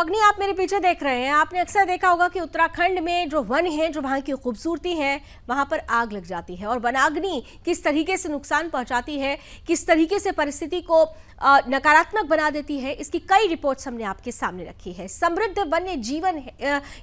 अग्नि, आप मेरे पीछे देख रहे हैं। आपने अक्सर देखा होगा कि उत्तराखंड में जो वन है, जो वहाँ की खूबसूरती है, वहाँ पर आग लग जाती है और वनाग्नि किस तरीके से नुकसान पहुँचाती है, किस तरीके से परिस्थिति को नकारात्मक बना देती है, इसकी कई रिपोर्ट्स हमने आपके सामने रखी है। समृद्ध वन्य जीवन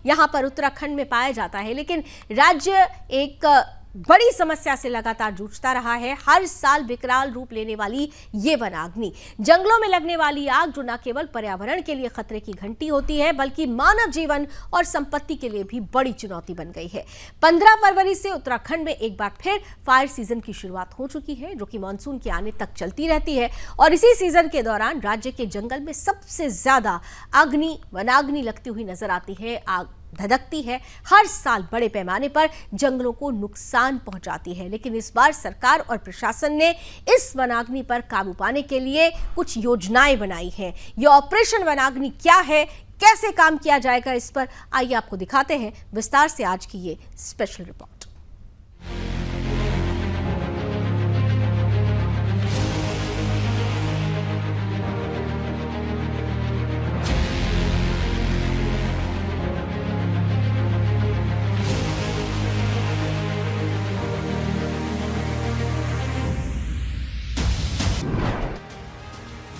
यहाँ पर उत्तराखंड में पाया जाता है, लेकिन राज्य एक बड़ी समस्या से लगातार जूझता रहा है। हर साल विकराल रूप लेने वाली ये वनाग्नि, जंगलों में लगने वाली आग, जो न केवल पर्यावरण के लिए खतरे की घंटी होती है, बल्कि मानव जीवन और संपत्ति के लिए भी बड़ी चुनौती बन गई है। 15 फरवरी से उत्तराखंड में एक बार फिर फायर सीजन की शुरुआत हो चुकी है, जो कि मानसून के आने तक चलती रहती है। और इसी सीजन के दौरान राज्य के जंगल में सबसे ज्यादा वनाग्नि लगती हुई नजर आती है। आग धधकती है, हर साल बड़े पैमाने पर जंगलों को नुकसान पहुंचाती है। लेकिन इस बार सरकार और प्रशासन ने इस वनाग्नि पर काबू पाने के लिए कुछ योजनाएं बनाई हैं। ये ऑपरेशन वनाग्नि क्या है, कैसे काम किया जाएगा, इस पर आइए आपको दिखाते हैं विस्तार से आज की ये स्पेशल रिपोर्ट।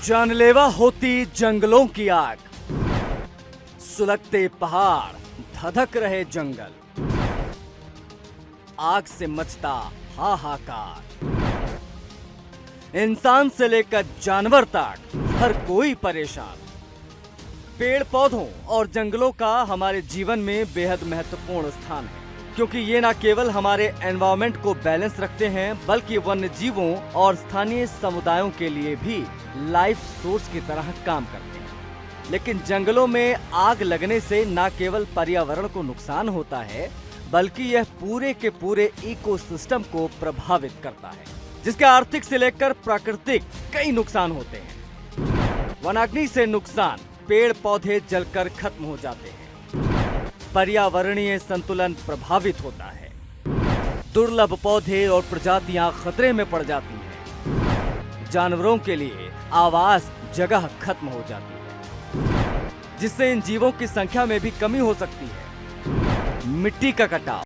जानलेवा होती जंगलों की आग, सुलगते पहाड़, धधक रहे जंगल, आग से मचता हाहाकार। इंसान से लेकर जानवर तक हर कोई परेशान। पेड़ पौधों और जंगलों का हमारे जीवन में बेहद महत्वपूर्ण स्थान है, क्योंकि ये न केवल हमारे एनवायरनमेंट को बैलेंस रखते हैं, बल्कि वन्य जीवों और स्थानीय समुदायों के लिए भी लाइफ सोर्स की तरह काम करते हैं। लेकिन जंगलों में आग लगने से न केवल पर्यावरण को नुकसान होता है, बल्कि यह पूरे के पूरे इकोसिस्टम को प्रभावित करता है, जिसके आर्थिक से लेकर प्राकृतिक कई नुकसान होते हैं। वनाग्नि से नुकसान, पेड़ पौधे जलकर खत्म हो जाते हैं, पर्यावरणीय संतुलन प्रभावित होता है, दुर्लभ पौधे और प्रजातियां खतरे में पड़ जाती हैं, जानवरों के लिए आवास जगह खत्म हो जाती है, जिससे इन जीवों की संख्या में भी कमी हो सकती है। मिट्टी का कटाव,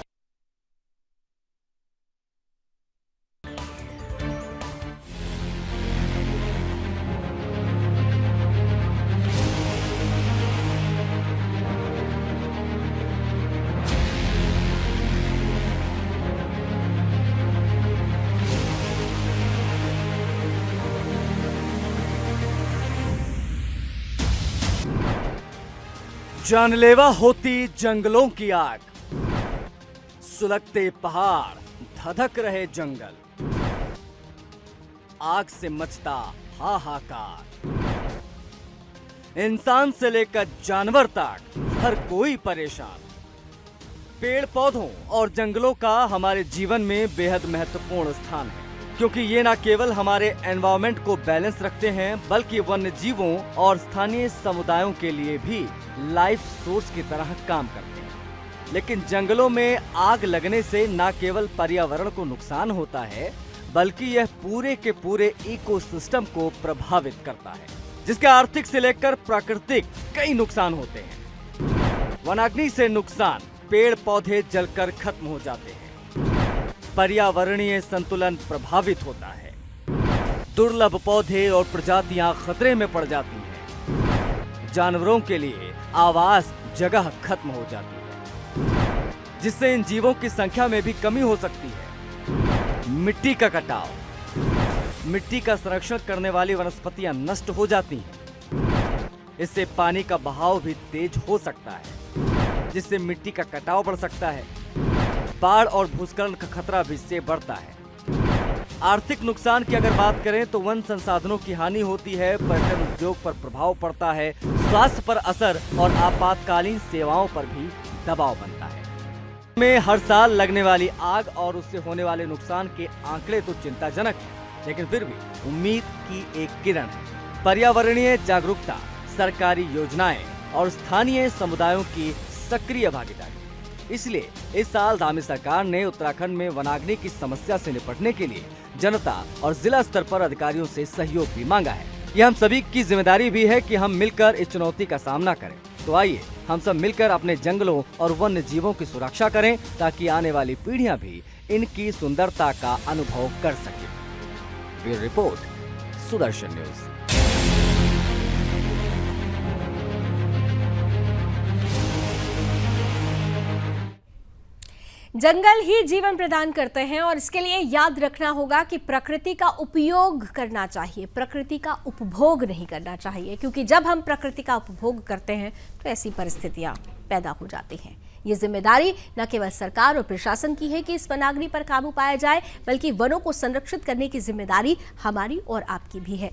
जानलेवा होती जंगलों की आग, सुलगते पहाड़, धधक रहे जंगल, आग से मचता हाहाकार। इंसान से लेकर जानवर तक हर कोई परेशान। पेड़ पौधों और जंगलों का हमारे जीवन में बेहद महत्वपूर्ण स्थान है, क्योंकि ये न केवल हमारे एनवायरनमेंट को बैलेंस रखते हैं, बल्कि वन्य जीवों और स्थानीय समुदायों के लिए भी लाइफ सोर्स की तरह काम करते हैं। लेकिन जंगलों में आग लगने से न केवल पर्यावरण को नुकसान होता है, बल्कि यह पूरे के पूरे इकोसिस्टम को प्रभावित करता है, जिसके आर्थिक से लेकर प्राकृतिक कई नुकसान होते हैं। वनाग्नि से नुकसान, पेड़ पौधे जलकर खत्म हो जाते हैं, पर्यावरणीय संतुलन प्रभावित होता है, दुर्लभ पौधे और प्रजातियां खतरे में पड़ जाती हैं, जानवरों के लिए आवास जगह खत्म हो जाती है, जिससे इन जीवों की संख्या में भी कमी हो सकती है। मिट्टी का कटाव, मिट्टी का संरक्षण करने वाली वनस्पतियां नष्ट हो जाती हैं, इससे पानी का बहाव भी तेज हो सकता है, जिससे मिट्टी का कटाव बढ़ सकता है, बाढ़ और भूस्खलन का खतरा भी इससे बढ़ता है। आर्थिक नुकसान की अगर बात करें तो वन संसाधनों की हानि होती है, पर्यटन उद्योग पर प्रभाव पड़ता है, स्वास्थ्य पर असर और आपातकालीन सेवाओं पर भी दबाव बनता है। में हर साल लगने वाली आग और उससे होने वाले नुकसान के आंकड़े तो चिंताजनक हैं, लेकिन फिर भी उम्मीद की एक किरण है। पर्यावरणीय जागरूकता, सरकारी योजनाएं और स्थानीय समुदायों की सक्रिय भागीदारी, इसलिए इस साल धामी सरकार ने उत्तराखंड में वनाग्नि की समस्या से निपटने के लिए जनता और जिला स्तर पर अधिकारियों से सहयोग भी मांगा है। यह हम सभी की जिम्मेदारी भी है कि हम मिलकर इस चुनौती का सामना करें। तो आइए हम सब मिलकर अपने जंगलों और वन्य जीवों की सुरक्षा करें ताकि आने वाली पीढ़ियां भी इनकी सुंदरता का अनुभव कर सकें। Bureau report, Sudarshan news. जंगल ही जीवन प्रदान करते हैं और इसके लिए याद रखना होगा कि प्रकृति का उपयोग करना चाहिए, प्रकृति का उपभोग नहीं करना चाहिए, क्योंकि जब हम प्रकृति का उपभोग करते हैं तो ऐसी परिस्थितियां पैदा हो जाती हैं। ये जिम्मेदारी न केवल सरकार और प्रशासन की है कि इस वनाग्नि पर काबू पाया जाए, बल्कि वनों को संरक्षित करने की जिम्मेदारी हमारी और आपकी भी है।